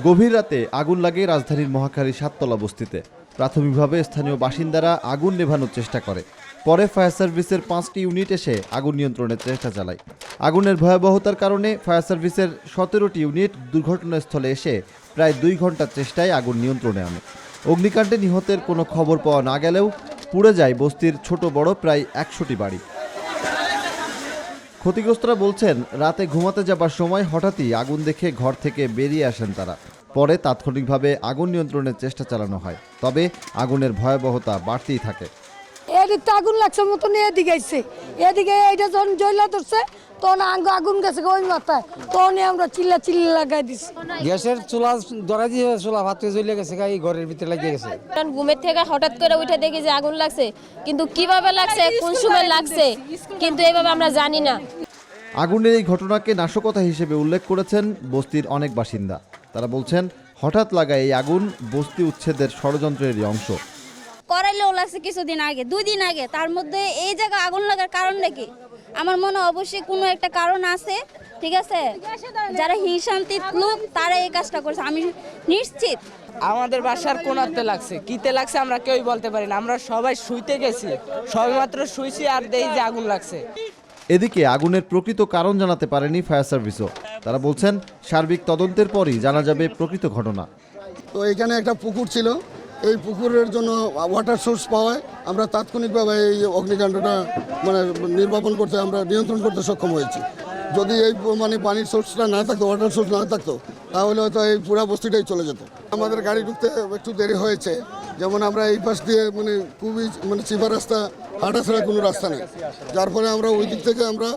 গভীর রাতে আগুন লাগে রাজধানীর মহাখালী ৭ তলা বস্তিতে। প্রাথমিকভাবে স্থানীয় বাসিন্দারা আগুন নেভানোর চেষ্টা করে। পরে ফায়ার সার্ভিসের ৫টি ইউনিট এসে আগুন নিয়ন্ত্রণের চেষ্টা চালায়। আগুনের ভয়াবহতার কারণে ফায়ার সার্ভিসের ১৭টি ইউনিট দুর্ঘটনাস্থলে এসে প্রায় ২ ঘন্টার চেষ্টায় আগুন নিয়ন্ত্রণে আনে। অগ্নিকাণ্ডে নিহতের কোনো খবর পাওয়া না গেলেও পুড়ে যায় বস্তির ছোট বড় প্রায় ১০০টি বাড়ি। ক্ষতিগ্রস্তরা বলছেন, রাতে ঘুমাতে যাবার সময় হঠাৎই আগুন দেখে ঘর থেকে বেরিয়ে আসেন তারা। পরে তাৎক্ষণিকভাবে আগুন নিয়ন্ত্রণের চেষ্টা চালানো হয়, তবে আগুনের ভয়াবহতা বাড়তেই থাকে। এদিকে আগুন লাগছে মতন এদিকে আইছে, এদিকে এইটা যখন জ্বলা ধরছে তখন আগুন গেছে ওই মাথায়, তখন আমরা চিল্লা লাগাই দিছি। গ্যাসের চুলা ধরা দিয়ে চুলা ভাত জ্বলে গেছে, এই ঘরের ভিতরে লাগিয়ে গেছে। ঘুমের থেকে হঠাৎ করে উঠে দেখি যে আগুন লাগছে, কিন্তু কিভাবে লাগছে, কোন সময় লাগছে, কিন্তু এইভাবে আমরা জানি না। আগুনের এই ঘটনাকে নাশকতা হিসেবে উল্লেখ করেছেন বস্তির অনেক বাসিন্দা। তারা বলছেন, হঠাৎ লাগা এই আগুন বস্তি উচ্ছেদের ষড়যন্ত্রেরই অংশ। করাইলেও লাগছে কিছুদিন আগে, 2 দিন আগে, তার মধ্যে এই জায়গায় আগুন লাগার কারণ নাকি? আমার মনে অবশ্যই কোনো একটা কারণ আছে, ঠিক আছে? যারা হিংসান্তির লোক তারা এই কাজটা করছে, আমি নিশ্চিত। আমাদের বাসার কোনাতে লাগছে, কিতে লাগছে আমরা কেউই বলতে পারি না। আমরা সবাই শুইতে গেছি, সবেমাত্র শুইছি আর দেই যে আগুন লাগছে। এদিকে আগুনের প্রকৃত কারণ জানাতে পারেনি ফায়ার সার্ভিসও। তারা বলছেন, সার্বিক তদন্তের পরই জানা যাবে প্রকৃত ঘটনা। তো এখানে একটা পুকুর ছিল, এই পুকুরের জন্য ওয়াটার সোর্স পাওয়ায় আমরা তাৎক্ষণিকভাবে এই অগ্নিকাণ্ডটা নির্বাপন করতে, আমরা নিয়ন্ত্রণ করতে সক্ষম হয়েছি। যদি এই পানির সোর্সটা না থাকতো, ওয়াটার সোর্স না থাকতো, তাহলে হয়তো এই পুরা বস্তিটাই চলে যেত। আমাদের গাড়ি ঢুকতে একটু দেরি হয়েছে, যেমন আমরা এই পাশ দিয়ে খুবই চিপা রাস্তা, হাঁটা ছাড়া কোনো রাস্তা নেই, যার ফলে আমরা ওই দিক থেকে আমরা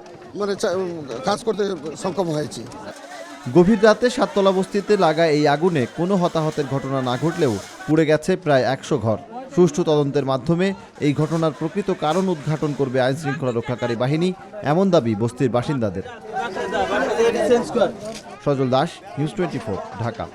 কাজ করতে সক্ষম হয়েছি। গভীর রাতে ৭ তলা বস্তিতে লাগা এই আগুনে কোনো হতাহতের ঘটনা না ঘটলেও পুড়ে গেছে প্রায় ১০০ ঘর। সুষ্ঠু তদন্তের মাধ্যমে এই ঘটনার প্রকৃত কারণ উদ্ঘাটন করবে আইনশৃঙ্খলা রক্ষাকারী বাহিনী, এমন দাবি বস্তির বাসিন্দাদের। সজল দাস, নিউজ 24, ঢাকা।